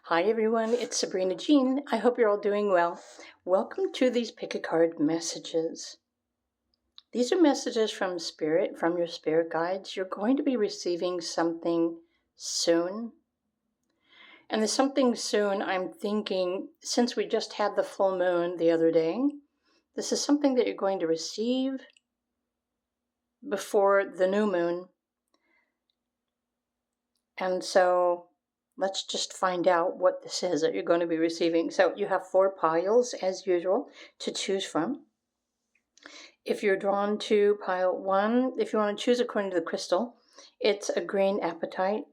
Hi everyone, it's Sabrina Jean. I hope you're all doing well. Welcome to these Pick a Card messages. These are messages from Spirit, from your spirit guides. You're going to be receiving something soon. And the something soon, I'm thinking, since we just had the full moon the other day, this is something that you're going to receive before the new moon. And so let's just find out what this is that you're going to be receiving. So you have 4 piles, as usual, to choose from. If you're drawn to pile 1, if you want to choose according to the crystal, it's a green apatite.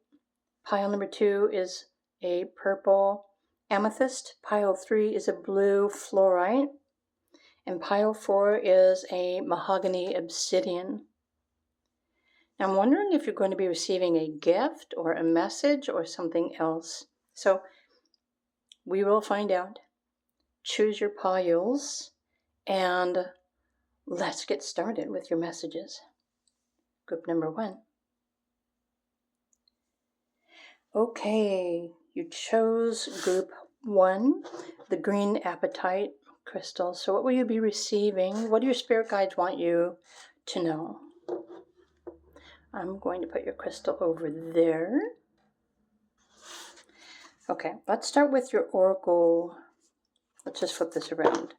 Pile number 2 is a purple amethyst. Pile 3 is a blue fluorite. And pile 4 is a mahogany obsidian. Now, I'm wondering if you're going to be receiving a gift or a message or something else. So we will find out. Choose your piles and let's get started with your messages. Group number 1. Okay, you chose group 1, the green apatite crystal. So what will you be receiving? What do your spirit guides want you to know? I'm going to put your crystal over there. Okay, let's start with your oracle. Let's just flip this around.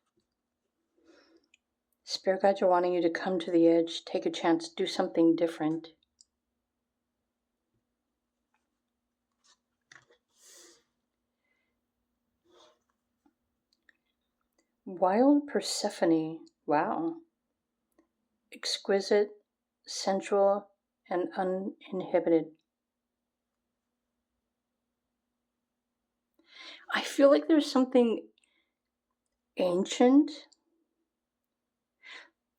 Spirit guides are wanting you to come to the edge, take a chance, do something different. Wild Persephone. Wow. Exquisite, sensual, and uninhibited. I feel like there's something ancient.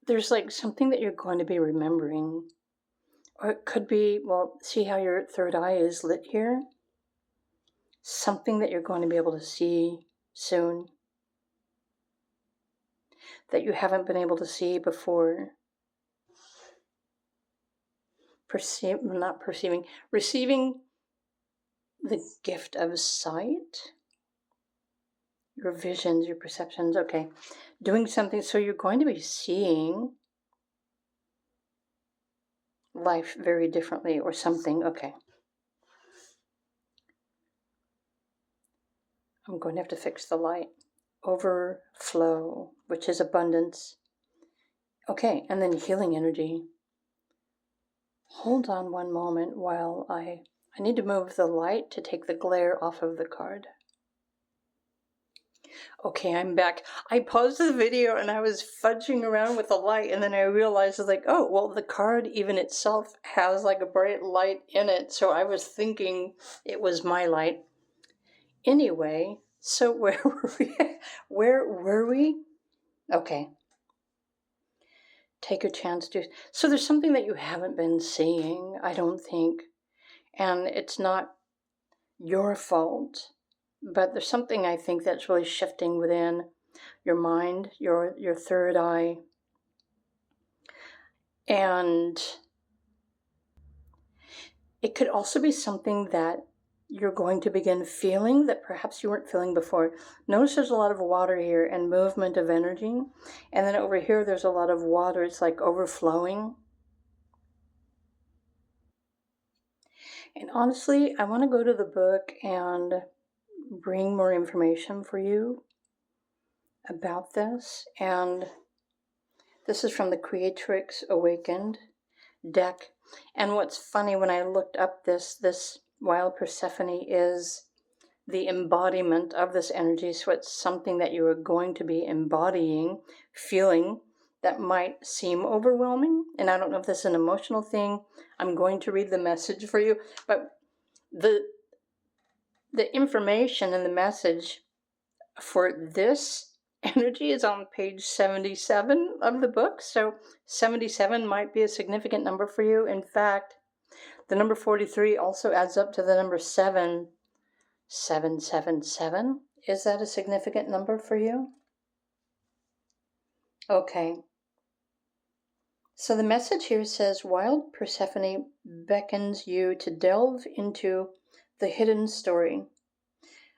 There's like something that you're going to be remembering. Or it could be, well, see how your third eye is lit here? Something that you're going to be able to see soon that you haven't been able to see before. Receiving the gift of sight. Your visions, your perceptions, okay. Doing something, so you're going to be seeing life very differently or something, okay. I'm going to have to fix the light. Overflow, which is abundance. Okay, and then healing energy. Hold on one moment while I need to move the light to take the glare off of the card. Okay, I'm back. I paused the video and I was fudging around with the light, and then I realized, like, oh, well, the card even itself has like a bright light in it, so I was thinking it was my light. Anyway, so where were we? Where were we? Okay. Take a chance to... So there's something that you haven't been seeing, I don't think, and it's not your fault. But there's something I think that's really shifting within your mind, your third eye. And it could also be something that you're going to begin feeling that perhaps you weren't feeling before. Notice there's a lot of water here and movement of energy. And then over here there's a lot of water. It's like overflowing. And honestly, I want to go to the book and bring more information for you about this. And this is from the Creatrix Awakened deck. And what's funny, when I looked up this Wild Persephone is the embodiment of this energy. So it's something that you are going to be embodying, feeling, that might seem overwhelming. And I don't know if this is an emotional thing. I'm going to read the message for you. But the information and the message for this energy is on page 77 of the book. So 77 might be a significant number for you. In fact, the number 43 also adds up to the number 7. 777. Is that a significant number for you? Okay. So the message here says, Wild Persephone beckons you to delve into the hidden story.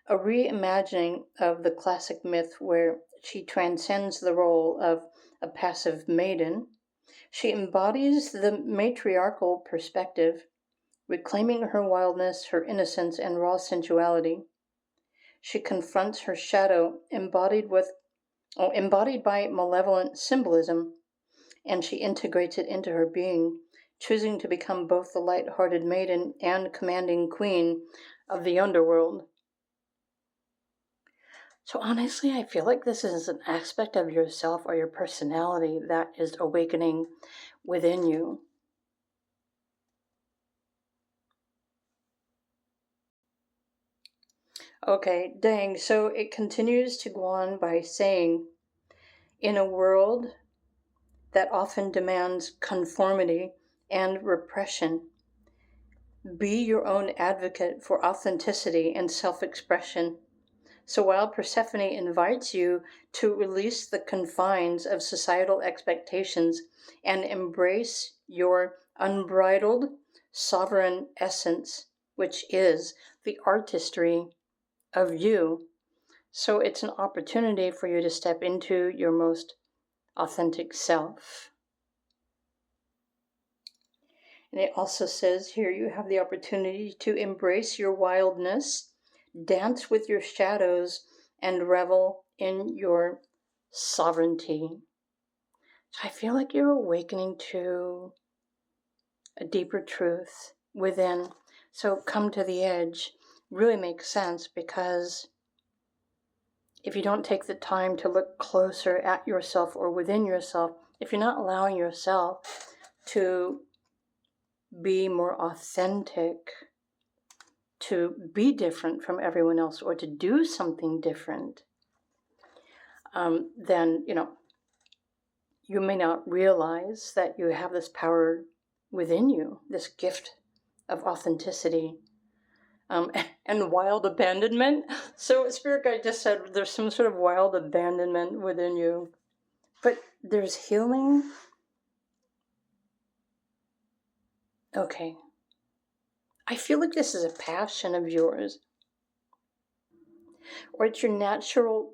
a reimagining of the classic myth where she transcends the role of a passive maiden. She embodies the matriarchal perspective, reclaiming her wildness, her innocence, and raw sensuality. She confronts her shadow, embodied by malevolent symbolism, and she integrates it into her being, choosing to become both the light-hearted maiden and commanding queen of the underworld. So honestly, I feel like this is an aspect of yourself or your personality that is awakening within you. Okay, dang. So it continues to go on by saying, in a world that often demands conformity and repression, be your own advocate for authenticity and self-expression. So while Persephone invites you to release the confines of societal expectations and embrace your unbridled, sovereign essence, which is the artistry of you, so it's an opportunity for you to step into your most authentic self. And it also says here you have the opportunity to embrace your wildness, dance with your shadows, and revel in your sovereignty. So I feel like you're awakening to a deeper truth within. So come to the edge really makes sense, because if you don't take the time to look closer at yourself or within yourself, if you're not allowing yourself to be more authentic, to be different from everyone else, or to do something different, then, you may not realize that you have this power within you, this gift of authenticity, and wild abandonment. So Spirit Guide just said there's some sort of wild abandonment within you, but there's healing. Okay. I feel like this is a passion of yours, or it's your natural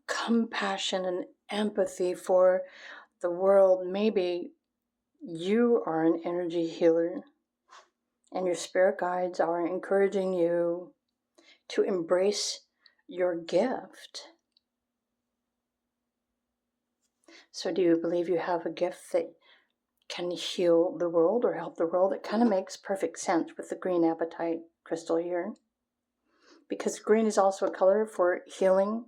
compassion and empathy for the world. Maybe you are an energy healer, and your spirit guides are encouraging you to embrace your gift. So do you believe you have a gift that can heal the world or help the world? It kind of makes perfect sense with the green apatite crystal here, because green is also a color for healing.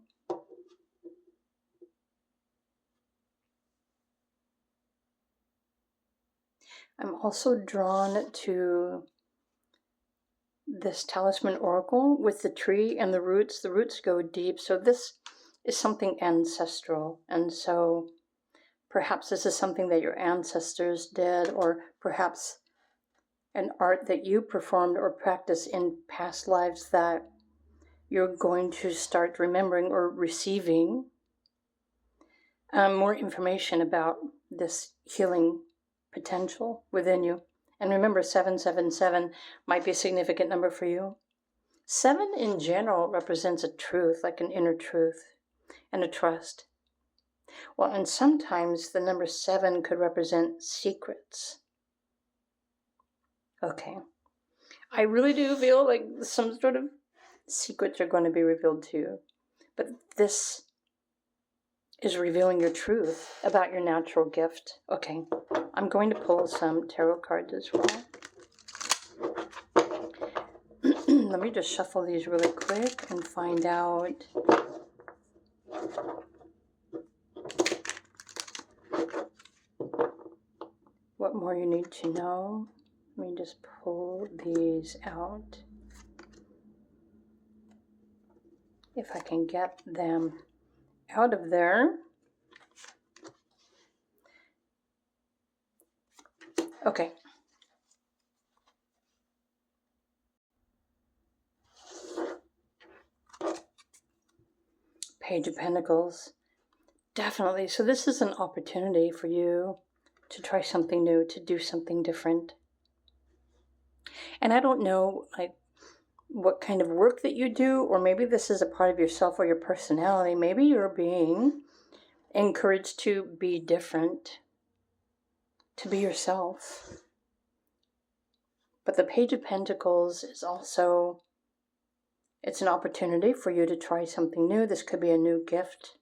I'm also drawn to this talisman oracle with the tree and the roots. The roots go deep, so this is something ancestral, and so perhaps this is something that your ancestors did, or perhaps an art that you performed or practiced in past lives that you're going to start remembering or receiving more information about this healing potential within you. And remember, 777 might be a significant number for you. 7 in general represents a truth, like an inner truth and a trust. Well, and sometimes the number 7 could represent secrets. Okay. I really do feel like some sort of secrets are going to be revealed to you. But this is revealing your truth about your natural gift. Okay, I'm going to pull some tarot cards as well. Let me just shuffle these really quick and find out what more you need to know. Let me just pull these out. If I can get them out of there. Okay. Page of Pentacles. Definitely. So this is an opportunity for you to try something new, to do something different. And I don't know, like, what kind of work that you do, or maybe this is a part of yourself or your personality. Maybe you're being encouraged to be different, to be yourself. But the Page of Pentacles is also, it's an opportunity for you to try something new. This could be a new gift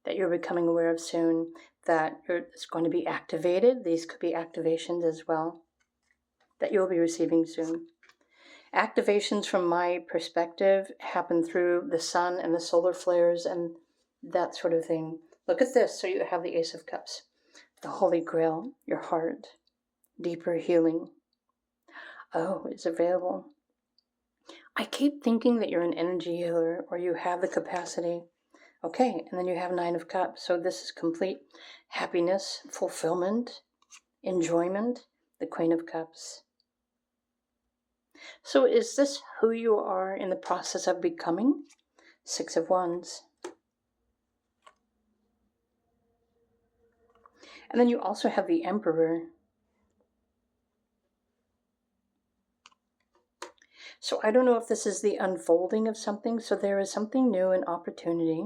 that you're becoming aware of soon, that it's going to be activated. These could be activations as well that you'll be receiving soon. Activations, from my perspective, happen through the sun and the solar flares and that sort of thing. Look at this. So you have the Ace of Cups, the Holy Grail, your heart, deeper healing. Oh, it's available. I keep thinking that you're an energy healer, or you have the capacity. Okay, and then you have Nine of Cups. So this is complete happiness, fulfillment, enjoyment, the Queen of Cups. So is this who you are in the process of becoming? Six of Wands. And then you also have the Emperor. So I don't know if this is the unfolding of something. So there is something new, an opportunity,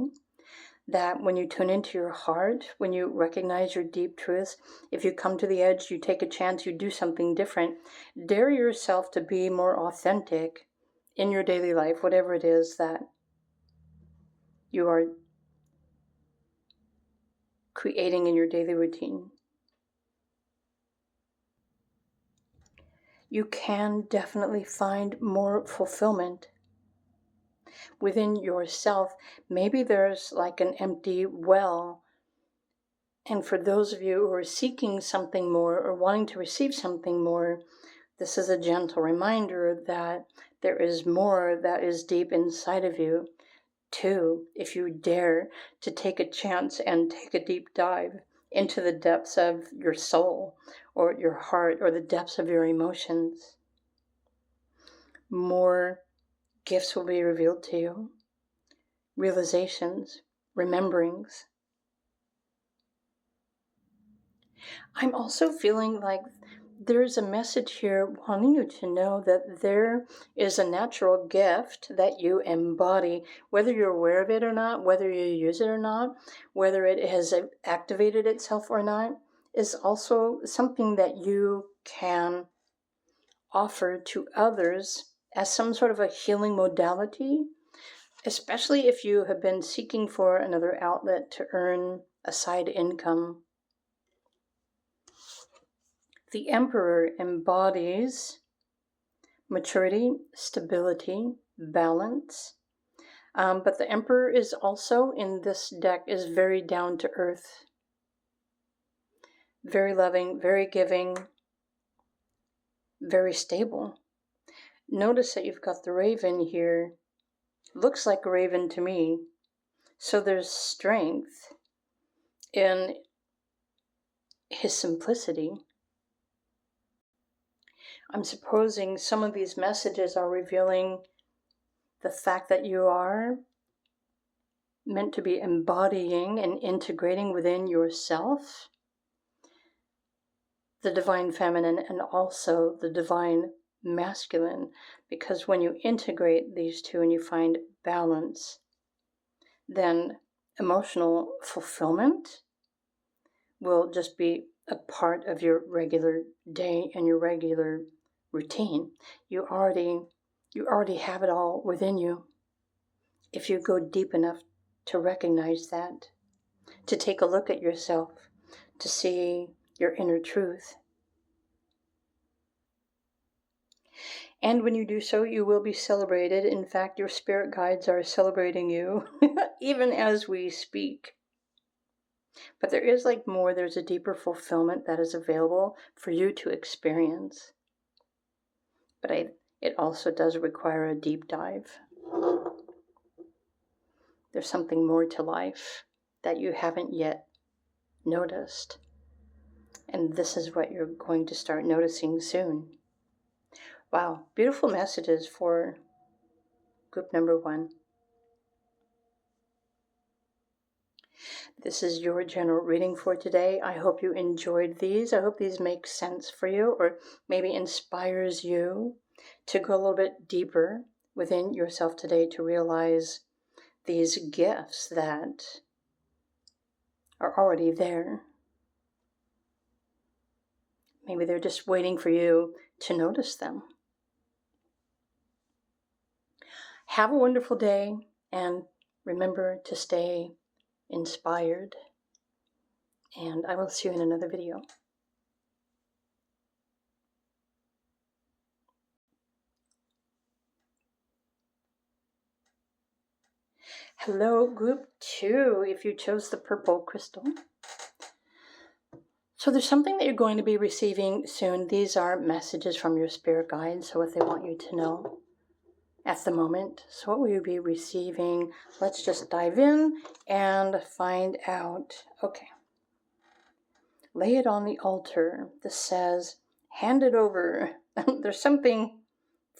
that when you tune into your heart, when you recognize your deep truths, if you come to the edge, you take a chance, you do something different, dare yourself to be more authentic in your daily life, whatever it is that you are creating in your daily routine. You can definitely find more fulfillment within yourself. Maybe there's like an empty well. And for those of you who are seeking something more or wanting to receive something more, this is a gentle reminder that there is more that is deep inside of you, too, if you dare to take a chance and take a deep dive into the depths of your soul or your heart or the depths of your emotions. More gifts will be revealed to you, realizations, rememberings. I'm also feeling like there's a message here wanting you to know that there is a natural gift that you embody, whether you're aware of it or not, whether you use it or not, whether it has activated itself or not, is also something that you can offer to others as some sort of a healing modality, especially if you have been seeking for another outlet to earn a side income. The Emperor embodies maturity, stability, balance. But the Emperor is also, in this deck, is very down to earth. Very loving, very giving, very stable. Notice that you've got the raven here. Looks like a raven to me. So there's strength in his simplicity. I'm supposing some of these messages are revealing the fact that you are meant to be embodying and integrating within yourself the divine feminine and also the divine masculine, because when you integrate these two and you find balance, then emotional fulfillment will just be a part of your regular day and your regular routine. You already have it all within you. If you go deep enough to recognize that, to take a look at yourself, to see your inner truth. And when you do so, you will be celebrated. In fact, your spirit guides are celebrating you, even as we speak. But there is like more, there's a deeper fulfillment that is available for you to experience. But it also does require a deep dive. There's something more to life that you haven't yet noticed. And this is what you're going to start noticing soon. Wow, beautiful messages for group number 1. This is your general reading for today. I hope you enjoyed these. I hope these make sense for you or maybe inspires you to go a little bit deeper within yourself today to realize these gifts that are already there. Maybe they're just waiting for you to notice them. Have a wonderful day, and remember to stay inspired. And I will see you in another video. Hello, group 2, if you chose the purple crystal. So there's something that you're going to be receiving soon. These are messages from your spirit guides, so what they want you to know at the moment. So what will you be receiving? Let's just dive in and find out. Okay. Lay it on the altar. This says, hand it over. There's something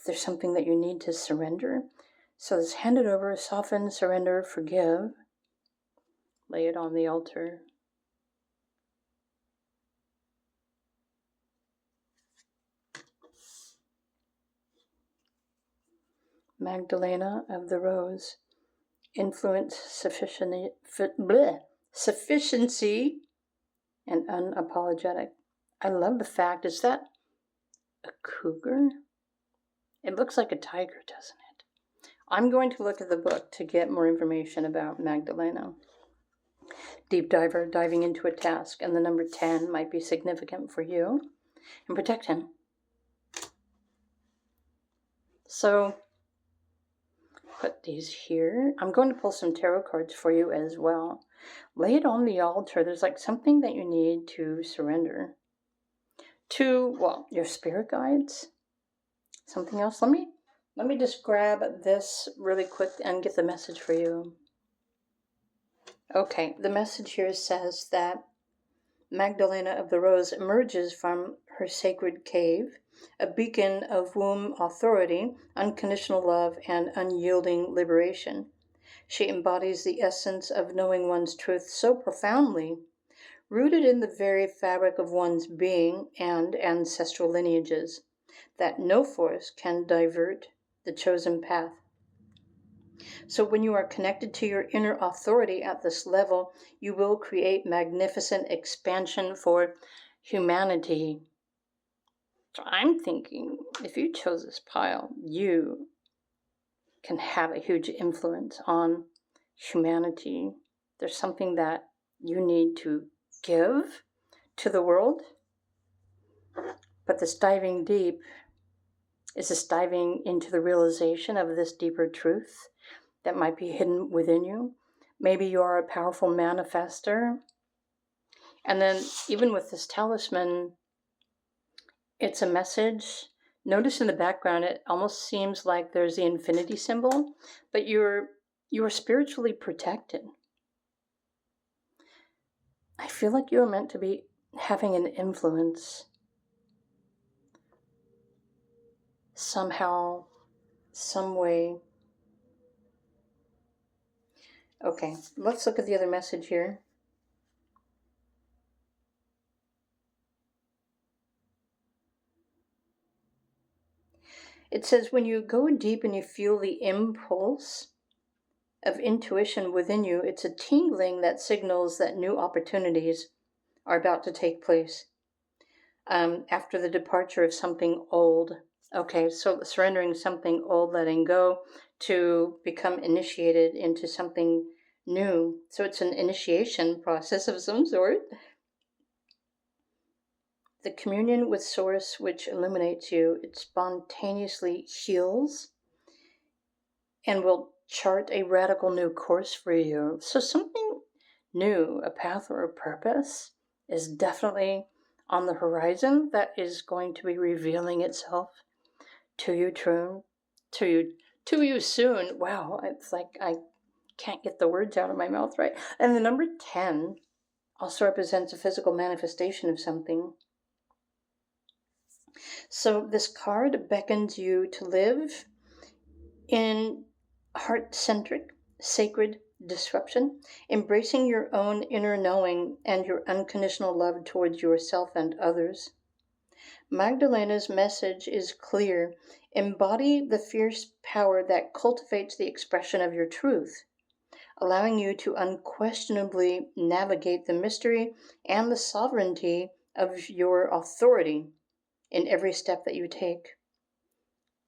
that you need to surrender. So this hand it over, soften, surrender, forgive. Lay it on the altar. Magdalena of the Rose. Influence, sufficiency, and unapologetic. I love the fact, is that a cougar? It looks like a tiger, doesn't it? I'm going to look at the book to get more information about Magdalena. Deep diver, diving into a task, and the number 10 might be significant for you. And protect him. So, put these here. I'm going to pull some tarot cards for you as well. Lay it on the altar. There's like something that you need to surrender to, well, your spirit guides. Something else. Let me just grab this really quick and get the message for you. Okay, the message here says that Magdalena of the Rose emerges from her sacred cave, a beacon of womb authority, unconditional love, and unyielding liberation. She embodies the essence of knowing one's truth so profoundly, rooted in the very fabric of one's being and ancestral lineages, that no force can divert the chosen path. So when you are connected to your inner authority at this level, you will create magnificent expansion for humanity. So I'm thinking, if you chose this pile, you can have a huge influence on humanity. There's something that you need to give to the world. But this diving deep is this diving into the realization of this deeper truth that might be hidden within you. Maybe you are a powerful manifester. And then even with this talisman, it's a message. Notice in the background, it almost seems like there's the infinity symbol, but you're spiritually protected. I feel like you're meant to be having an influence somehow, some way. Okay, let's look at the other message here. It says, when you go deep and you feel the impulse of intuition within you, it's a tingling that signals that new opportunities are about to take place after the departure of something old. Okay, so surrendering something old, letting go to become initiated into something new. So it's an initiation process of some sort. The communion with Source, which illuminates you, it spontaneously heals and will chart a radical new course for you. So something new, a path or a purpose, is definitely on the horizon that is going to be revealing itself to you soon. Wow, it's like I can't get the words out of my mouth right. And the number 10 also represents a physical manifestation of something. So this card beckons you to live in heart-centric, sacred disruption, embracing your own inner knowing and your unconditional love towards yourself and others. Magdalena's message is clear. Embody the fierce power that cultivates the expression of your truth, allowing you to unquestionably navigate the mystery and the sovereignty of your authority in every step that you take,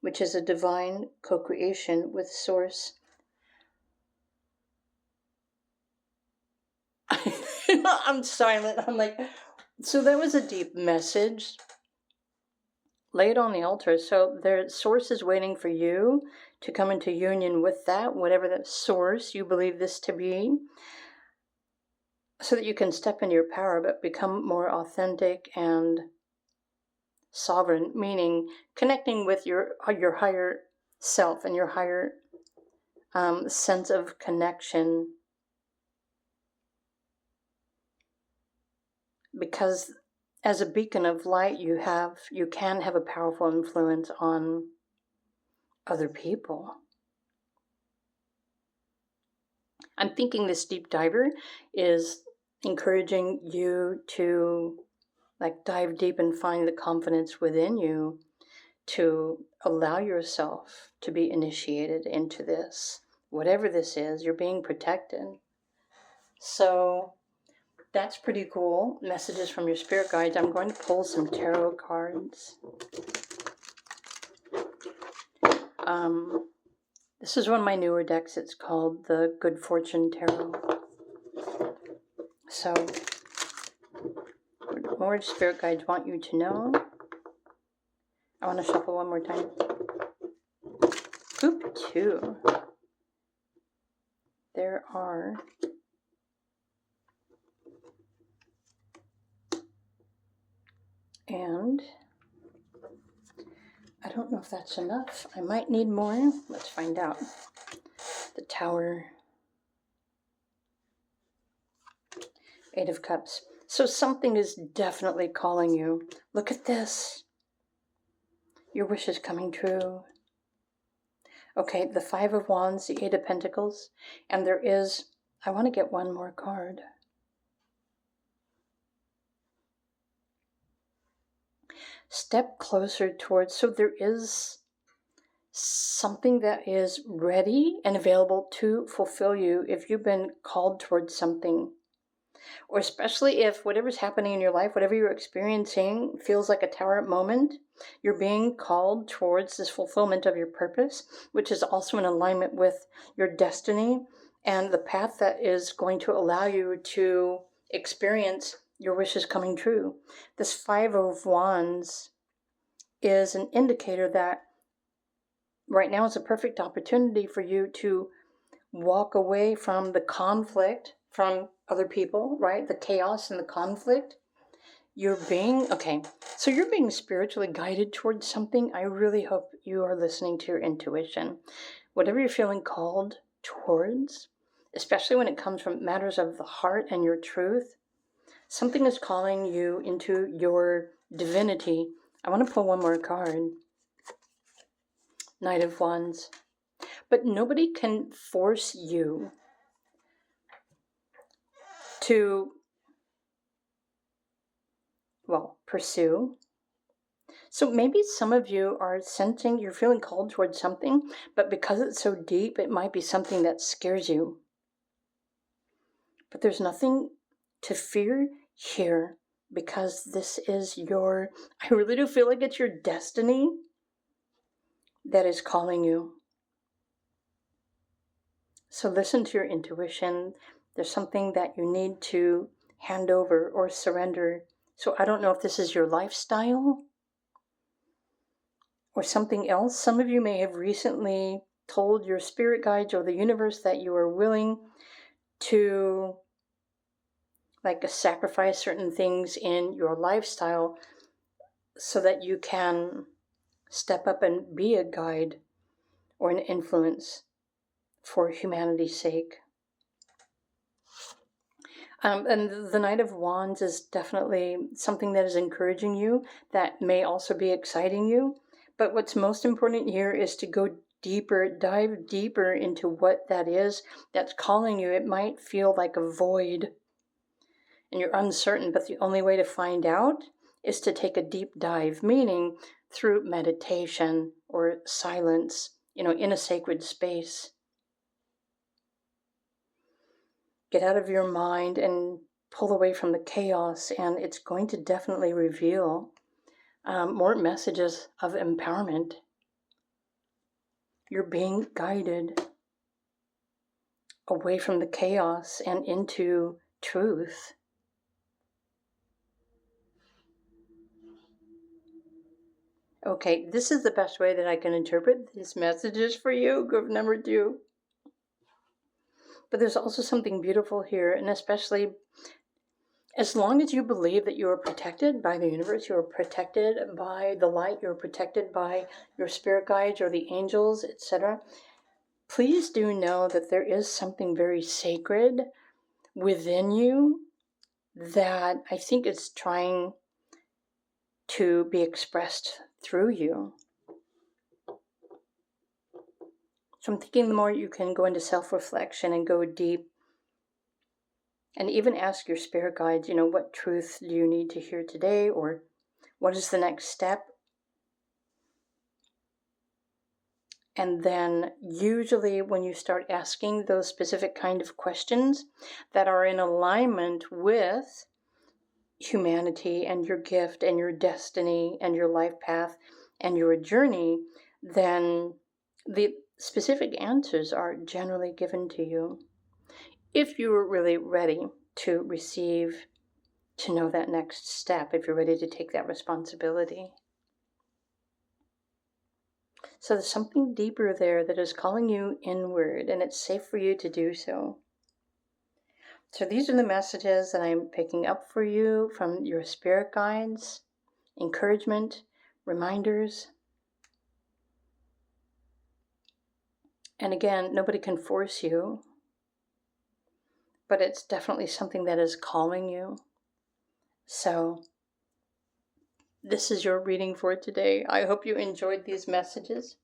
which is a divine co-creation with Source. I'm silent. I'm like, so that was a deep message. Lay it on the altar. So their Source is waiting for you to come into union with that, whatever that source you believe this to be, so that you can step into your power but become more authentic and sovereign, meaning connecting with your higher self and your higher sense of connection, because as a beacon of light you can have a powerful influence on other people. I'm thinking this deep diver is encouraging you to dive deep and find the confidence within you to allow yourself to be initiated into this. Whatever this is, you're being protected. So that's pretty cool. Messages from your spirit guides. I'm going to pull some tarot cards. This is one of my newer decks. It's called the Good Fortune Tarot. So, what more spirit guides want you to know? I want to shuffle one more time. Group 2. There are and I don't know if that's enough. I might need more. Let's find out. The Tower. 8 of Cups. So something is definitely calling you. Look at this. Your wish is coming true. Okay, the 5 of Wands, the 8 of Pentacles, and there is, I want to get one more card. Step closer towards, so there is something that is ready and available to fulfill you if you've been called towards something. Or especially if whatever's happening in your life, whatever you're experiencing, feels like a tower moment, you're being called towards this fulfillment of your purpose, which is also in alignment with your destiny and the path that is going to allow you to experience your wishes coming true. This 5 of Wands is an indicator that right now is a perfect opportunity for you to walk away from the conflict from other people, right? The chaos and the conflict. You're being spiritually guided towards something. I really hope you are listening to your intuition. Whatever you're feeling called towards, especially when it comes from matters of the heart and your truth, something is calling you into your divinity. I want to pull one more card. Knight of Wands. But nobody can force you to, pursue. So maybe some of you are sensing you're feeling called towards something, but because it's so deep, it might be something that scares you. But there's nothing to fear here, because this is I really do feel like it's your destiny that is calling you. So listen to your intuition. There's something that you need to hand over or surrender. So I don't know if this is your lifestyle or something else. Some of you may have recently told your spirit guides or the universe that you are willing to sacrifice certain things in your lifestyle so that you can step up and be a guide or an influence for humanity's sake. And the Knight of Wands is definitely something that is encouraging you, that may also be exciting you. But what's most important here is to go deeper, dive deeper into what that is that's calling you. It might feel like a void and you're uncertain, but the only way to find out is to take a deep dive, meaning through meditation or silence, in a sacred space. Get out of your mind and pull away from the chaos, and it's going to definitely reveal more messages of empowerment. You're being guided away from the chaos and into truth. Okay, this is the best way that I can interpret these messages for you, group number 2. But there's also something beautiful here, and especially as long as you believe that you are protected by the universe, you are protected by the light, you're protected by your spirit guides or the angels, etc., please do know that there is something very sacred within you that I think is trying to be expressed through you. So I'm thinking the more you can go into self-reflection and go deep and even ask your spirit guides, what truth do you need to hear today, or what is the next step? And then usually when you start asking those specific kind of questions that are in alignment with humanity and your gift and your destiny and your life path and your journey, then the specific answers are generally given to you. If you're really ready to receive, to know that next step, if you're ready to take that responsibility. So there's something deeper there that is calling you inward, and it's safe for you to do so. So these are the messages that I'm picking up for you from your spirit guides, encouragement, reminders. And again, nobody can force you, but it's definitely something that is calling you. So this is your reading for today. I hope you enjoyed these messages.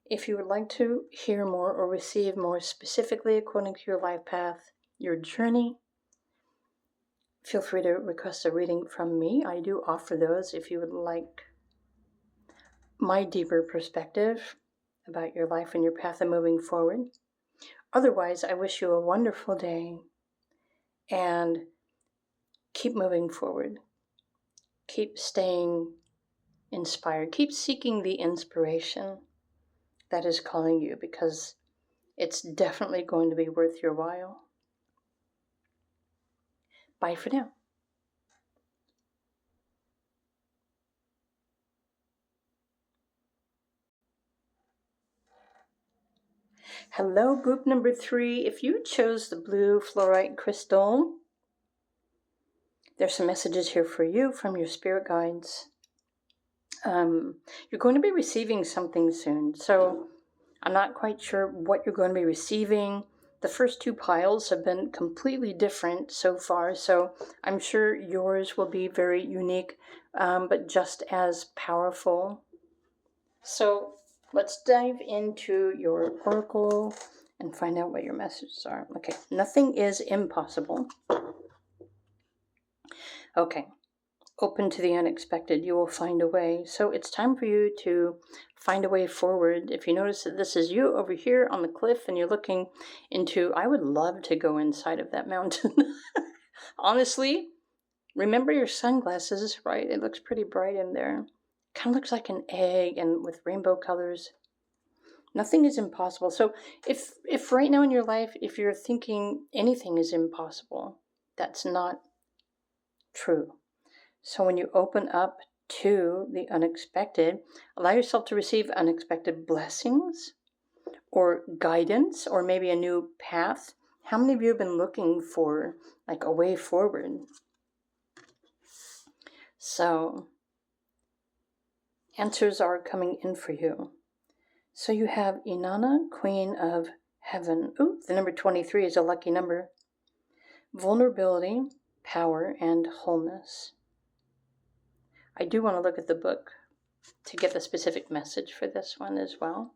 If you would like to hear more or receive more specifically according to your life path, your journey, feel free to request a reading from me. I do offer those if you would like my deeper perspective about your life and your path and moving forward. Otherwise, I wish you a wonderful day and keep moving forward. Keep staying inspired. Keep seeking the inspiration that is calling you, because it's definitely going to be worth your while. Bye for now. Hello, group number 3. If you chose the blue fluorite crystal, there's some messages here for you from your spirit guides. You're going to be receiving something soon, so I'm not quite sure what you're going to be receiving. The first 2 piles have been completely different so far, so I'm sure yours will be very unique, but just as powerful. So let's dive into your oracle and find out what your messages are. Okay, nothing is impossible. Okay, open to the unexpected. You will find a way. So it's time for you to find a way forward. If you notice that this is you over here on the cliff and you're looking into, I would love to go inside of that mountain. Honestly, remember your sunglasses, right? It looks pretty bright in there. Kind of looks like an egg and with rainbow colors. Nothing is impossible. So if right now in your life, if you're thinking anything is impossible, that's not true. So when you open up to the unexpected, allow yourself to receive unexpected blessings or guidance or maybe a new path. How many of you have been looking for like a way forward? So answers are coming in for you. So you have Inanna, Queen of Heaven. Ooh, the number 23 is a lucky number. Vulnerability, power, and wholeness. I do want to look at the book to get the specific message for this one as well.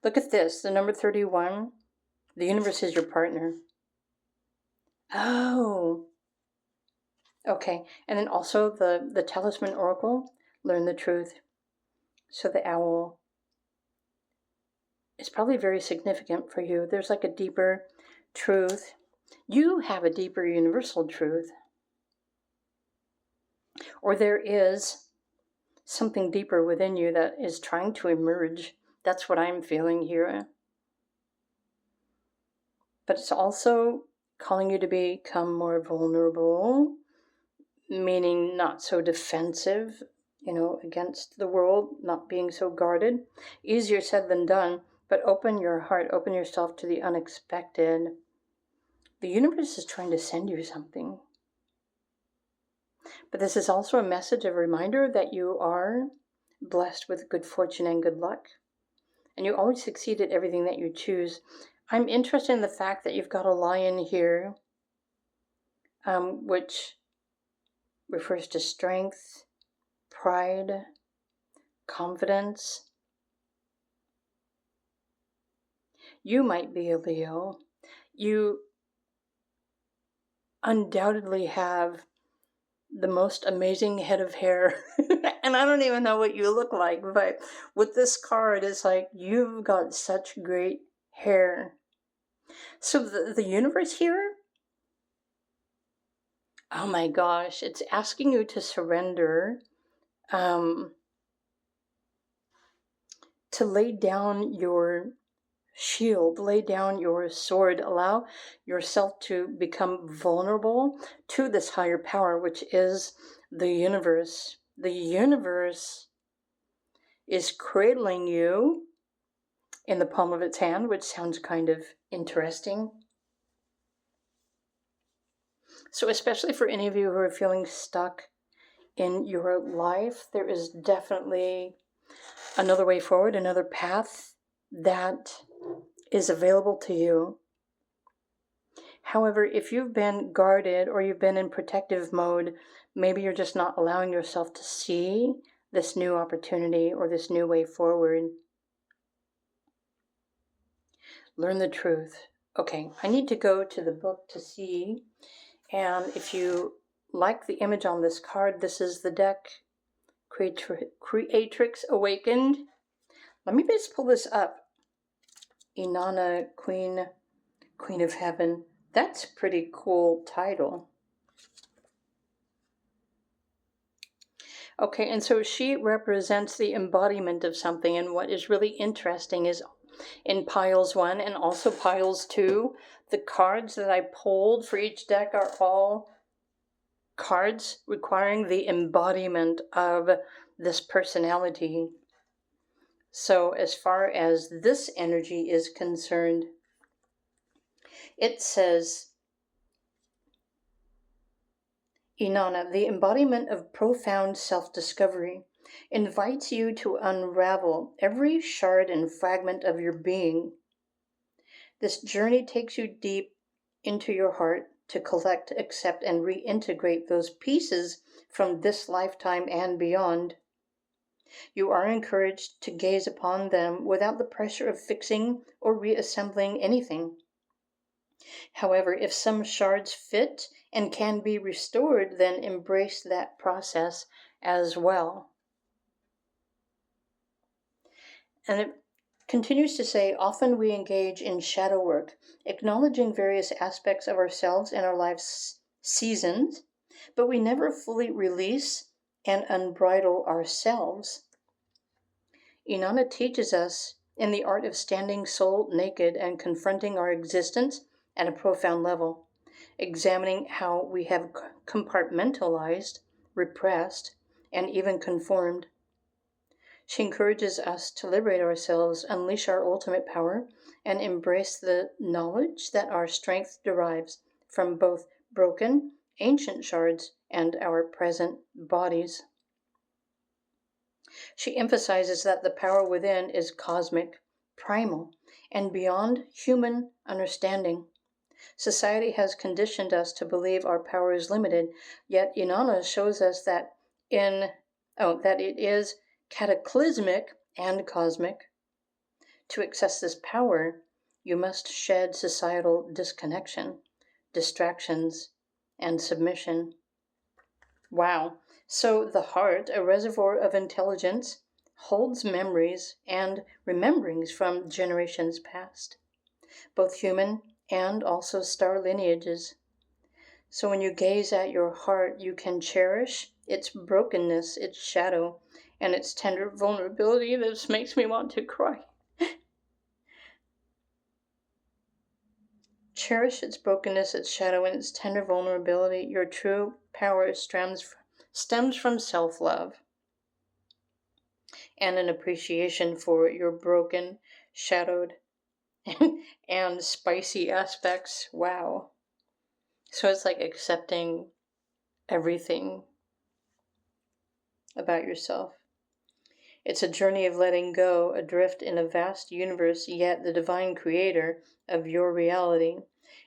Look at this, the number 31. The universe is your partner. Oh, Okay, and then also the Talisman Oracle, learn the truth. So the owl is probably very significant for you. There's like a deeper truth. You have a deeper universal truth. Or there is something deeper within you that is trying to emerge. That's what I'm feeling here. But it's also calling you to become more vulnerable, meaning not so defensive, against the world, not being so guarded. Easier said than done, but open your heart, open yourself to the unexpected. The universe is trying to send you something. But this is also a message, a reminder that you are blessed with good fortune and good luck. And you always succeed at everything that you choose. I'm interested in the fact that you've got a lion here, which refers to strength, pride, confidence. You might be a Leo. You undoubtedly have the most amazing head of hair. And I don't even know what you look like, but with this card, it's like, you've got such great hair. So the universe here, oh my gosh, it's asking you to surrender, to lay down your shield, lay down your sword, allow yourself to become vulnerable to this higher power, which is the universe. The universe is cradling you in the palm of its hand, which sounds kind of interesting. So especially for any of you who are feeling stuck in your life, there is definitely another way forward, another path that is available to you. However, if you've been guarded or you've been in protective mode, maybe you're just not allowing yourself to see this new opportunity or this new way forward. Learn the truth. Okay, I need to go to the book to see. And if you like the image on this card, this is the deck Creatrix Awakened. Let me just pull this up. Inanna, Queen of Heaven. That's a pretty cool title. Okay, and so she represents the embodiment of something, and what is really interesting is in piles 1 and also piles 2, the cards that I pulled for each deck are all cards requiring the embodiment of this personality. So as far as this energy is concerned, it says, Inanna, the embodiment of profound self-discovery, invites you to unravel every shard and fragment of your being. This journey takes you deep into your heart to collect, accept, and reintegrate those pieces from this lifetime and beyond. You are encouraged to gaze upon them without the pressure of fixing or reassembling anything. However, if some shards fit and can be restored, then embrace that process as well. And it continues to say, often we engage in shadow work, acknowledging various aspects of ourselves and our life's seasons, but we never fully release and unbridle ourselves. Inanna teaches us in the art of standing soul naked and confronting our existence at a profound level, examining how we have compartmentalized, repressed, and even conformed. She encourages us to liberate ourselves, unleash our ultimate power, and embrace the knowledge that our strength derives from both broken, ancient shards and our present bodies. She emphasizes that the power within is cosmic, primal, and beyond human understanding. Society has conditioned us to believe our power is limited, yet Inanna shows us that it is cataclysmic and cosmic. To access this power, you must shed societal disconnection, distractions, and submission. Wow. So the heart, a reservoir of intelligence, holds memories and rememberings from generations past, both human and also star lineages. So when you gaze at your heart, you can cherish its brokenness, its shadow, and its tender vulnerability. This makes me want to cry. Cherish its brokenness, its shadow, and its tender vulnerability. Your true power stems from self-love and an appreciation for your broken, shadowed, and spicy aspects. Wow. So it's like accepting everything about yourself. It's a journey of letting go, adrift in a vast universe, yet the divine creator of your reality.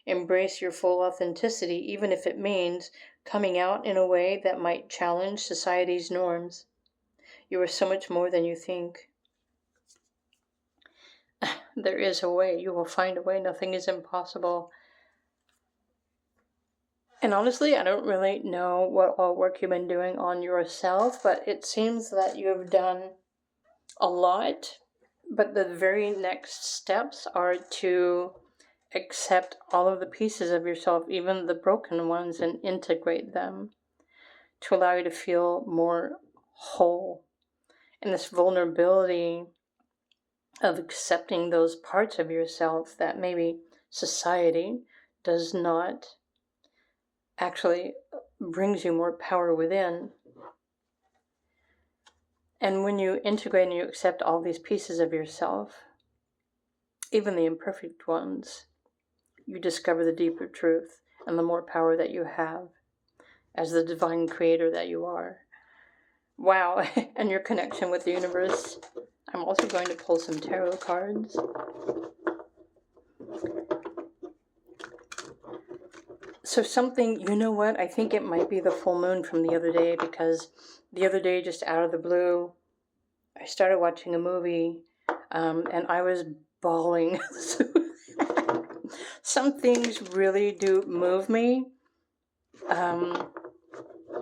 Embrace your full authenticity, even if it means coming out in a way that might challenge society's norms. You are so much more than you think. There is a way. You will find a way. Nothing is impossible. And honestly, I don't really know what all work you've been doing on yourself, but it seems that you have done a lot. But the very next steps are to accept all of the pieces of yourself, even the broken ones, and integrate them to allow you to feel more whole. And this vulnerability of accepting those parts of yourself that maybe society does not actually brings you more power within. And when you integrate and you accept all these pieces of yourself, even the imperfect ones, you discover the deeper truth and the more power that you have as the divine creator that you are. Wow, and your connection with the universe. I'm also going to pull some tarot cards. So something, you know what, I think it might be the full moon from the other day, because the other day, just out of the blue, I started watching a movie, and I was bawling. Some things really do move me.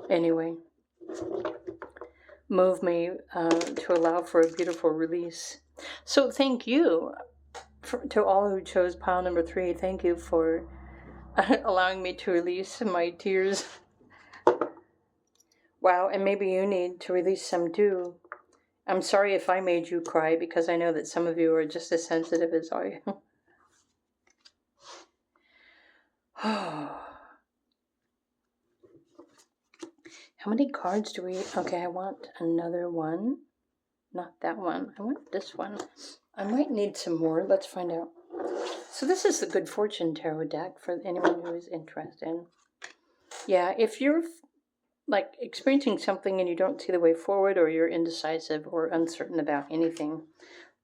Anyway, move me to allow for a beautiful release. So thank you to all who chose pile number 3. Thank you for allowing me to release my tears. Wow, and maybe you need to release some too. I'm sorry if I made you cry, because I know that some of you are just as sensitive as I am. How many cards do we... Okay, I want another one. Not that one. I want this one. I might need some more. Let's find out. So this is the Good Fortune Tarot deck for anyone who is interested. Yeah, if you're like experiencing something and you don't see the way forward, or you're indecisive or uncertain about anything,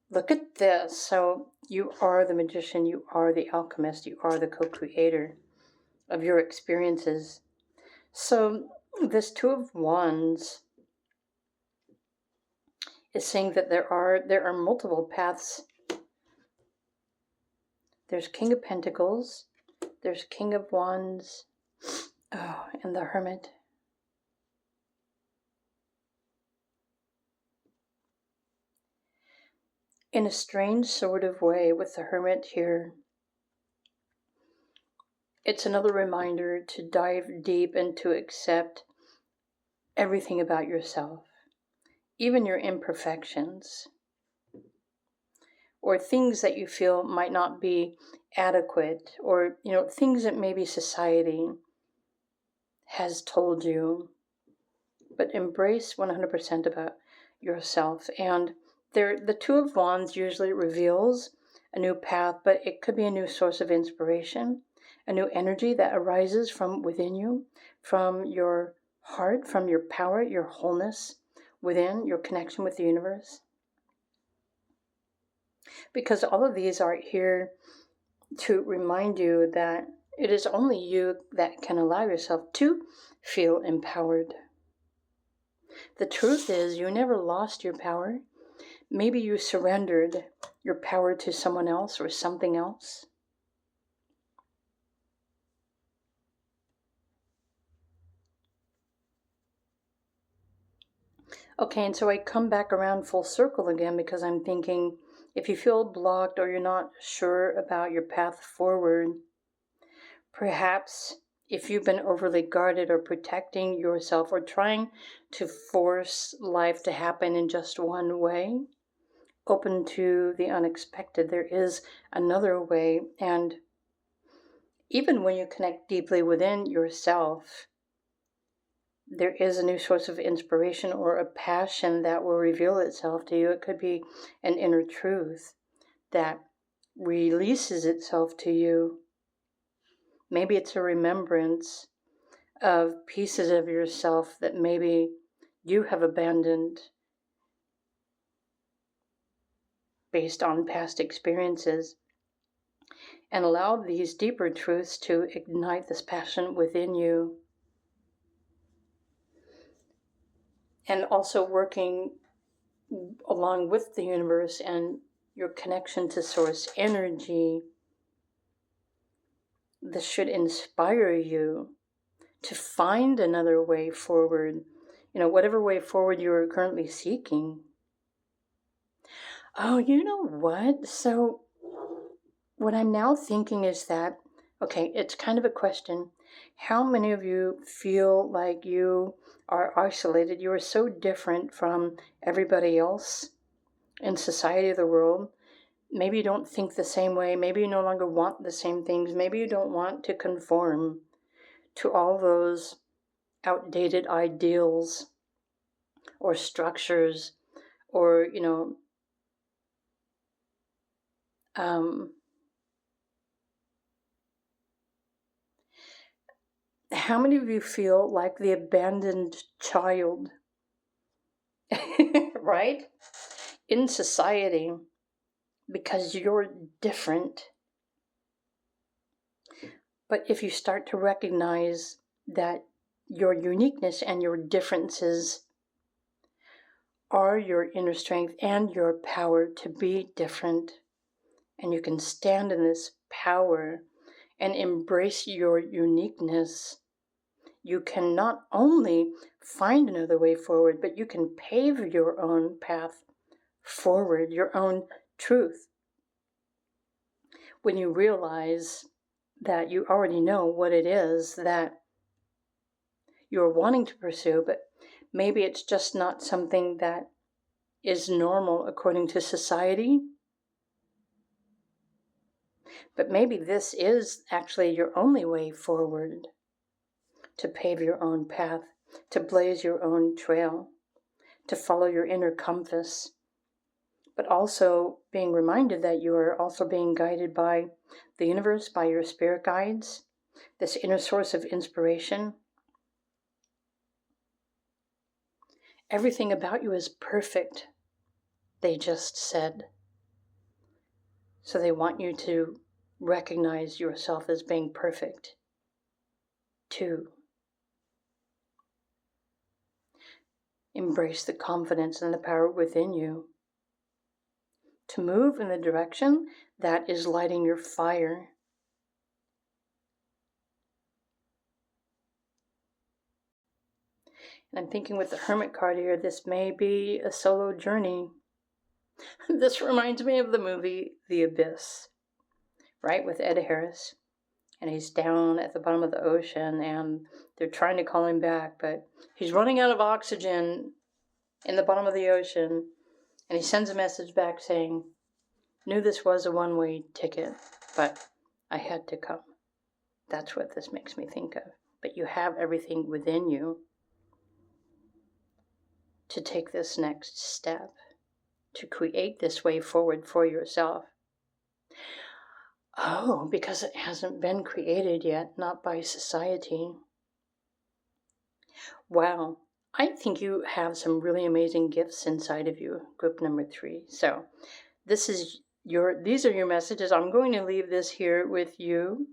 look at this. So you are the magician, you are the alchemist, you are the co-creator of your experiences. So this Two of Wands is saying that there are multiple paths. There's King of Pentacles, there's King of Wands, oh, and the Hermit. In a strange sort of way, with the Hermit here, it's another reminder to dive deep and to accept everything about yourself, even your imperfections, or things that you feel might not be adequate, or things that maybe society has told you. But embrace 100% about yourself. And the Two of Wands usually reveals a new path, but it could be a new source of inspiration, a new energy that arises from within you, from your heart, from your power, your wholeness within, your connection with the universe. Because all of these are here to remind you that it is only you that can allow yourself to feel empowered. The truth is, you never lost your power. Maybe you surrendered your power to someone else or something else. Okay, and so I come back around full circle again because I'm thinking if you feel blocked or you're not sure about your path forward, perhaps if you've been overly guarded or protecting yourself or trying to force life to happen in just one way, open to the unexpected, there is another way. And even when you connect deeply within yourself, there is a new source of inspiration or a passion that will reveal itself to you. It could be an inner truth that releases itself to you. Maybe it's a remembrance of pieces of yourself that maybe you have abandoned based on past experiences, and allow these deeper truths to ignite this passion within you. And also working along with the universe and your connection to source energy, this should inspire you to find another way forward, whatever way forward you're currently seeking. Oh, you know what? So what I'm now thinking is that, okay, it's kind of a question. How many of you feel like you are isolated? You are so different from everybody else in society of the world. Maybe you don't think the same way. Maybe you no longer want the same things. Maybe you don't want to conform to all those outdated ideals or structures or, how many of you feel like the abandoned child, right? In society, because you're different. But if you start to recognize that your uniqueness and your differences are your inner strength and your power to be different, and you can stand in this power and embrace your uniqueness, you can not only find another way forward, but you can pave your own path forward, your own truth. When you realize that you already know what it is that you're wanting to pursue, but maybe it's just not something that is normal according to society. But maybe this is actually your only way forward, to pave your own path, to blaze your own trail, to follow your inner compass, but also being reminded that you are also being guided by the universe, by your spirit guides, this inner source of inspiration. Everything about you is perfect, they just said. So they want you to recognize yourself as being perfect, too. Embrace the confidence and the power within you to move in the direction that is lighting your fire. And I'm thinking with the Hermit card here, this may be a solo journey. This reminds me of the movie The Abyss, right, with Ed Harris. And he's down at the bottom of the ocean, and they're trying to call him back, but he's running out of oxygen in the bottom of the ocean, and he sends a message back saying, "Knew this was a one-way ticket, but I had to come." That's what this makes me think of. But you have everything within you to take this next step, to create this way forward for yourself. Oh, because it hasn't been created yet, not by society. Wow. I think you have some really amazing gifts inside of you, group number 3. So these are your messages. I'm going to leave this here with you.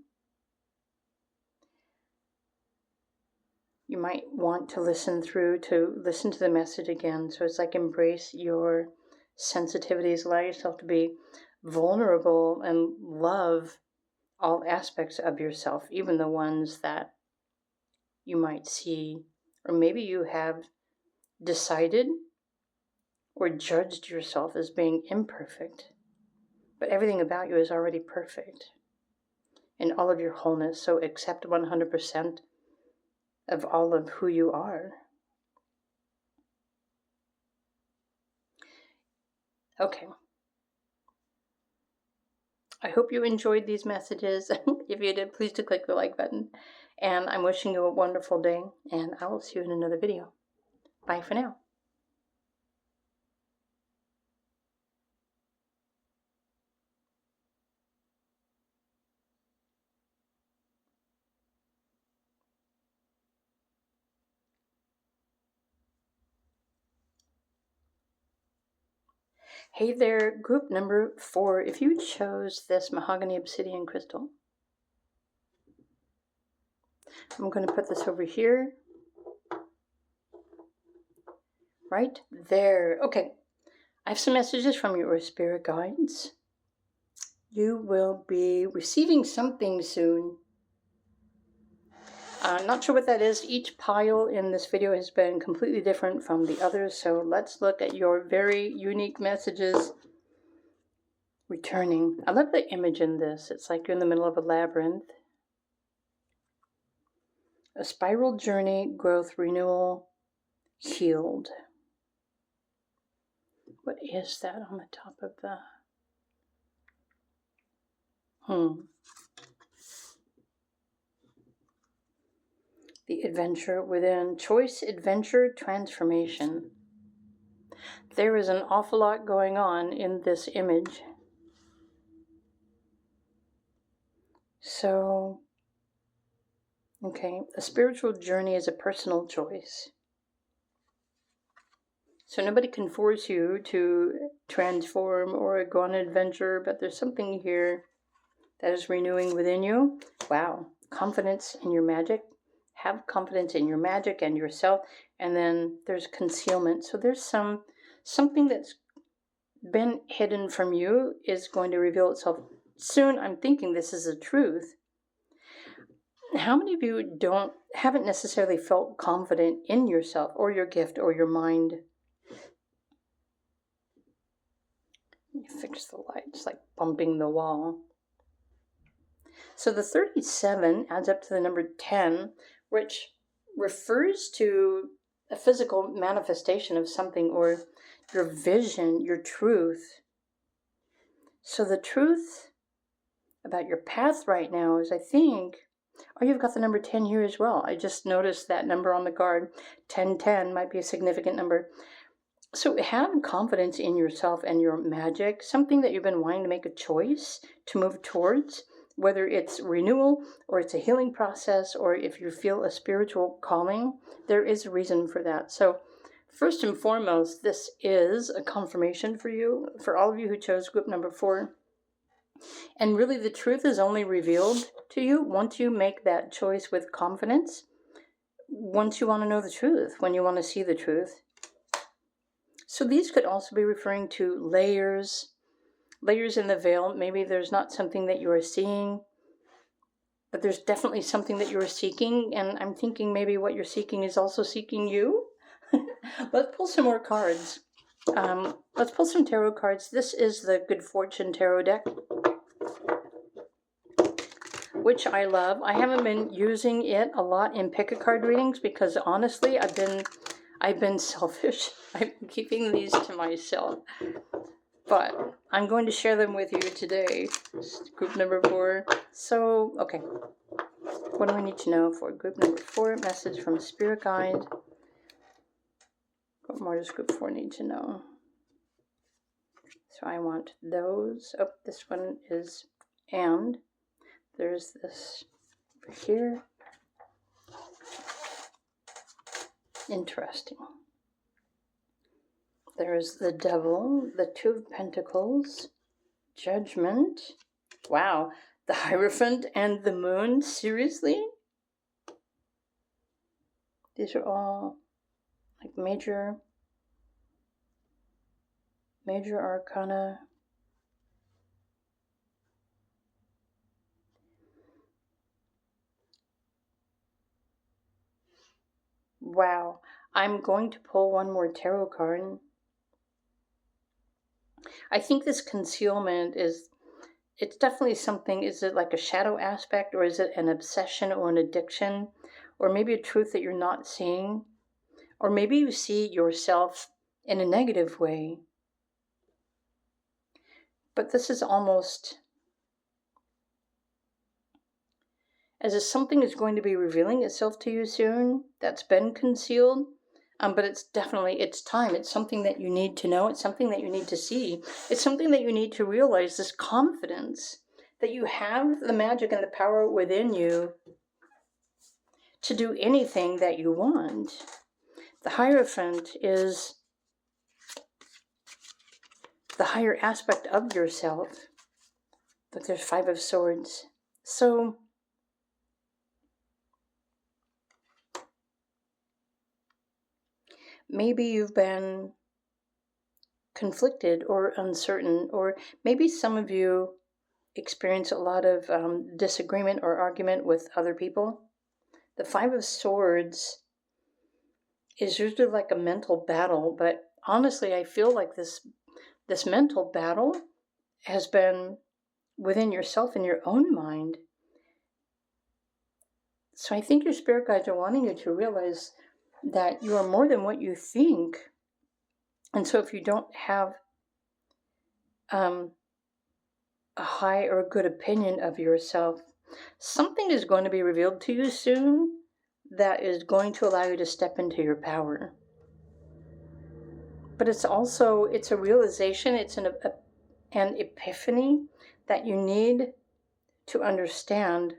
You might want to listen to the message again. So it's like embrace your sensitivities, allow yourself to be vulnerable and love all aspects of yourself, even the ones that you might see, or maybe you have decided or judged yourself as being imperfect. But everything about you is already perfect in all of your wholeness. So accept 100% of all of who you are. Okay. I hope you enjoyed these messages. If you did, please do click the like button. And I'm wishing you a wonderful day, and I will see you in another video. Bye for now. Hey there, group number 4. If you chose this Mahogany Obsidian crystal, I'm going to put this over here. Right there. Okay. I have some messages from your spirit guides. You will be receiving something soon. Not sure what that is. Each pile in this video has been completely different from the others, so let's look at your very unique messages returning. I love the image in this. It's like you're in the middle of a labyrinth. A spiral journey, growth, renewal, healed. What is that on the top of the... The adventure within. Choice, adventure, transformation. There is an awful lot going on in this image. So, okay, a spiritual journey is a personal choice. So nobody can force you to transform or go on an adventure, but there's something here that is renewing within you. Wow. Confidence in your magic. Have confidence in your magic and yourself. And then there's concealment. So there's something that's been hidden from you is going to reveal itself soon. I'm thinking this is the truth. How many of you haven't necessarily felt confident in yourself or your gift or your mind? Let me fix the light. It's like bumping the wall. So the 37 adds up to the number 10, which refers to a physical manifestation of something or your vision, your truth. So the truth about your path right now is, I think, oh, you've got the number 10 here as well. I just noticed that number on the card. 1010 might be a significant number. So have confidence in yourself and your magic, something that you've been wanting to make a choice to move towards, whether it's renewal or it's a healing process, or if you feel a spiritual calling, there is a reason for that. So first and foremost, this is a confirmation for you, for all of you who chose group number 4. And really the truth is only revealed to you once you make that choice with confidence, once you want to know the truth, when you want to see the truth. So these could also be referring to layers in the veil. Maybe there's not something that you are seeing, but there's definitely something that you are seeking. And I'm thinking maybe what you're seeking is also seeking you. Let's pull some more cards. Let's pull some tarot cards. This is the Good Fortune Tarot deck, which I love. I haven't been using it a lot in pick-a-card readings because honestly, I've been selfish. I'm keeping these to myself. But I'm going to share them with you today. Group number 4. So, okay. What do I need to know for group number 4? Message from Spirit Guide. What more does group 4 need to know? So I want those. Oh, this one is and. There's this over here. Interesting. There's the Devil, the Two of Pentacles, Judgment. Wow, the Hierophant and the Moon. Seriously? These are all like major arcana. Wow. I'm going to pull one more tarot card. I think this concealment it's definitely something. Is it like a shadow aspect, or is it an obsession or an addiction, or maybe a truth that you're not seeing, or maybe you see yourself in a negative way? But this is almost as if something is going to be revealing itself to you soon that's been concealed. But it's definitely, it's time. It's something that you need to know. It's something that you need to see. It's something that you need to realize, this confidence that you have the magic and the power within you to do anything that you want. The Hierophant is the higher aspect of yourself. But there's 5 of Swords. So maybe you've been conflicted or uncertain, or maybe some of you experience a lot of disagreement or argument with other people. The 5 of Swords is usually like a mental battle, but honestly, I feel like this mental battle has been within yourself in your own mind. So I think your spirit guides are wanting you to realize that you are more than what you think. And so if you don't have a high or good opinion of yourself, something is going to be revealed to you soon that is going to allow you to step into your power. But it's also, it's a realization, it's an epiphany that you need to understand.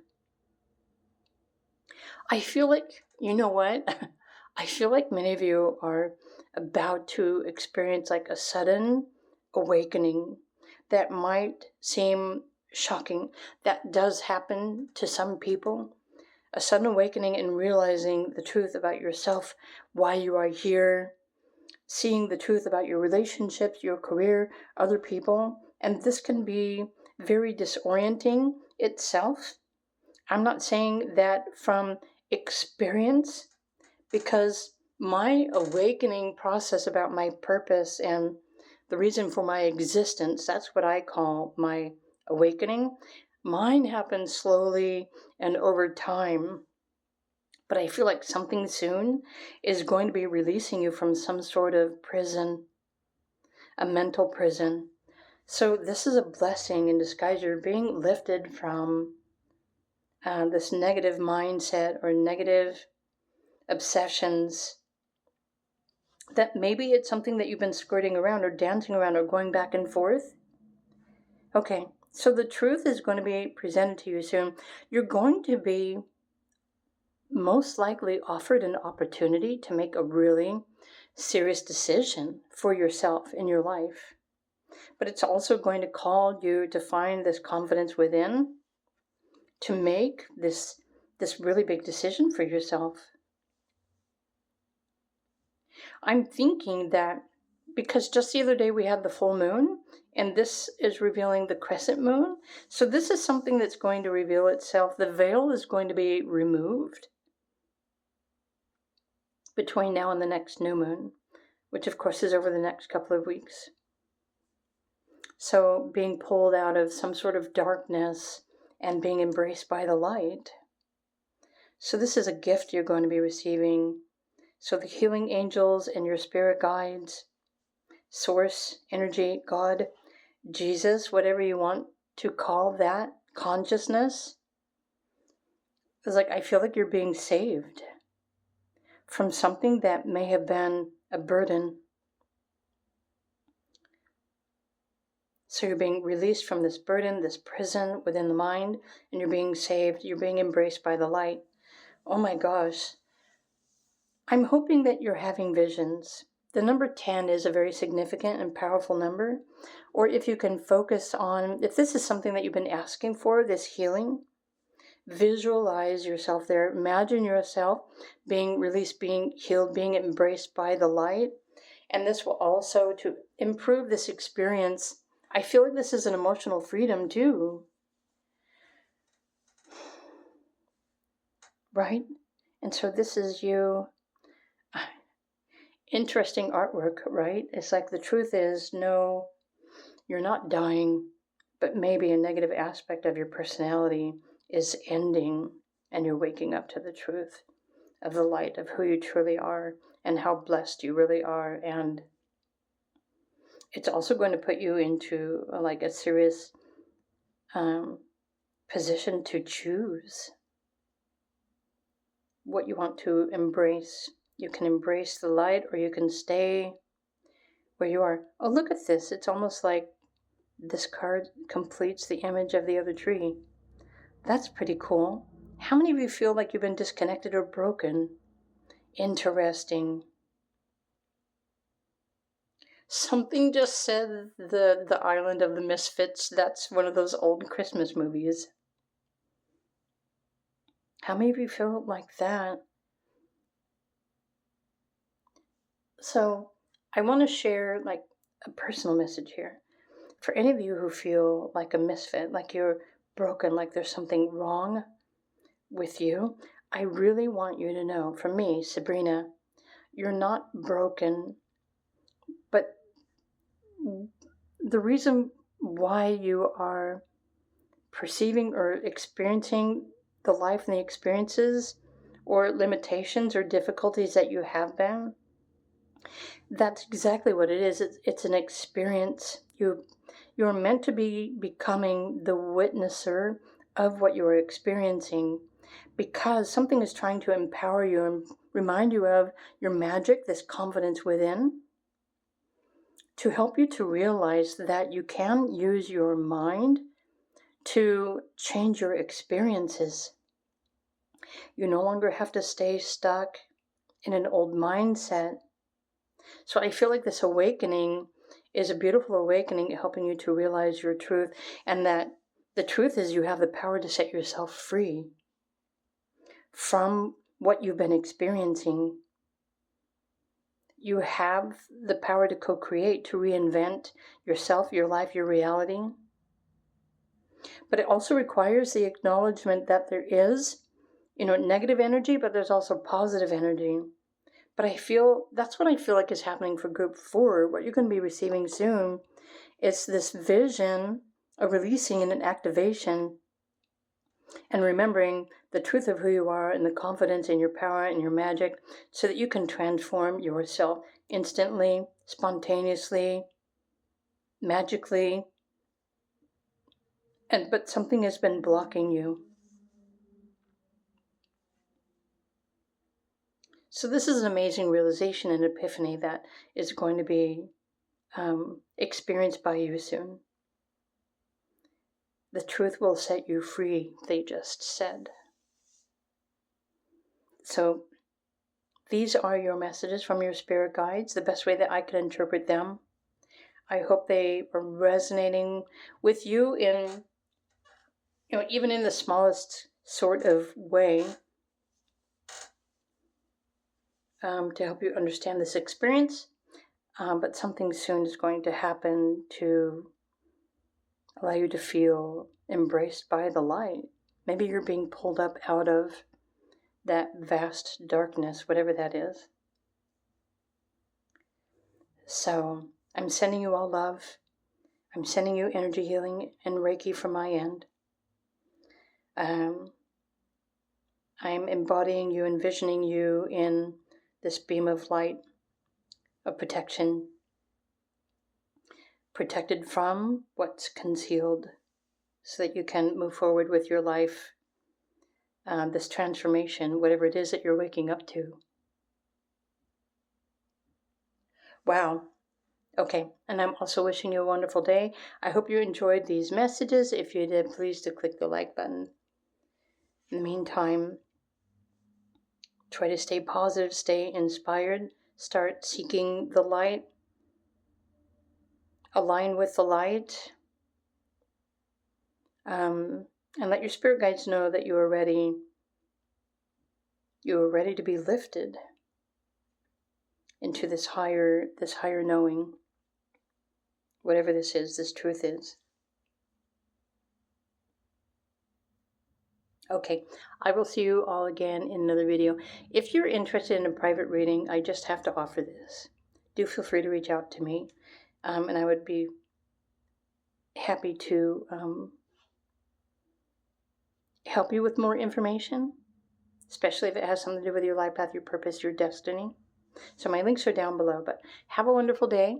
I feel like, you know what? I feel like many of you are about to experience like a sudden awakening that might seem shocking. That does happen to some people. A sudden awakening and realizing the truth about yourself, why you are here, seeing the truth about your relationships, your career, other people. And this can be very disorienting itself. I'm not saying that from experience, because my awakening process about my purpose and the reason for my existence, that's what I call my awakening. Mine happens slowly and over time. But I feel like something soon is going to be releasing you from some sort of prison, a mental prison. So this is a blessing in disguise. You're being lifted from this negative mindset or negative obsessions, that maybe it's something that you've been skirting around or dancing around or going back and forth. Okay, so the truth is going to be presented to you soon. You're going to be most likely offered an opportunity to make a really serious decision for yourself in your life. But it's also going to call you to find this confidence within to make this really big decision for yourself. I'm thinking that because just the other day we had the full moon, and this is revealing the crescent moon. So this is something that's going to reveal itself. The veil is going to be removed between now and the next new moon, which of course is over the next couple of weeks. So being pulled out of some sort of darkness and being embraced by the light. So this is a gift you're going to be receiving. So the healing angels and your spirit guides, source, energy, God, Jesus, whatever you want to call that, consciousness, is like, I feel like you're being saved from something that may have been a burden. So you're being released from this burden, this prison within the mind, and you're being saved. You're being embraced by the light. Oh my gosh. I'm hoping that you're having visions. The number 10 is a very significant and powerful number. Or if you can focus on, if this is something that you've been asking for, this healing, visualize yourself there. Imagine yourself being released, being healed, being embraced by the light. And this will also, to improve this experience, I feel like this is an emotional freedom too. Right? And so this is you. Interesting artwork, right? It's like the truth is, no, you're not dying, but maybe a negative aspect of your personality is ending and you're waking up to the truth of the light of who you truly are and how blessed you really are. And it's also going to put you into like a serious position to choose what you want to embrace. You can embrace the light or you can stay where you are. Oh, look at this. It's almost like this card completes the image of the other tree. That's pretty cool. How many of you feel like you've been disconnected or broken? Interesting. Something just said the Island of the Misfits. That's one of those old Christmas movies. How many of you feel like that? So I want to share like a personal message here. For any of you who feel like a misfit, like you're broken, like there's something wrong with you, I really want you to know, for me, Sabrina, you're not broken, but the reason why you are perceiving or experiencing the life and the experiences or limitations or difficulties that you have been, that's exactly what it is. It's an experience. You're meant to be becoming the witnesser of what you are experiencing, because something is trying to empower you and remind you of your magic, this confidence within, to help you to realize that you can use your mind to change your experiences. You no longer have to stay stuck in an old mindset. So I feel like this awakening is a beautiful awakening, helping you to realize your truth, and that the truth is you have the power to set yourself free from what you've been experiencing. You have the power to co-create, to reinvent yourself, your life, your reality. But it also requires the acknowledgement that there is, negative energy, but there's also positive energy. But that's what I feel like is happening for group 4. What you're going to be receiving soon is this vision of releasing and an activation and remembering the truth of who you are and the confidence in your power and your magic, so that you can transform yourself instantly, spontaneously, magically. But something has been blocking you. So this is an amazing realization and epiphany that is going to be experienced by you soon. The truth will set you free, they just said. So these are your messages from your spirit guides, the best way that I can interpret them. I hope they are resonating with you in, even in the smallest sort of way, to help you understand this experience. But something soon is going to happen to allow you to feel embraced by the light. Maybe you're being pulled up out of that vast darkness, whatever that is. So I'm sending you all love. I'm sending you energy healing and Reiki from my end. I'm embodying you, envisioning you in this beam of light, of protection, protected from what's concealed, so that you can move forward with your life, this transformation, whatever it is that you're waking up to. Wow. Okay, and I'm also wishing you a wonderful day. I hope you enjoyed these messages. If you did, please do click the like button. In the meantime, try to stay positive, stay inspired, start seeking the light, align with the light, and let your spirit guides know that you are ready. You are ready to be lifted into this higher knowing, whatever this is, this truth is. Okay, I will see you all again in another video. If you're interested in a private reading, I just have to offer this. Do feel free to reach out to me, and I would be happy to help you with more information, especially if it has something to do with your life path, your purpose, your destiny. So my links are down below, but have a wonderful day.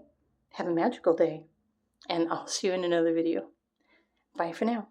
Have a magical day. And I'll see you in another video. Bye for now.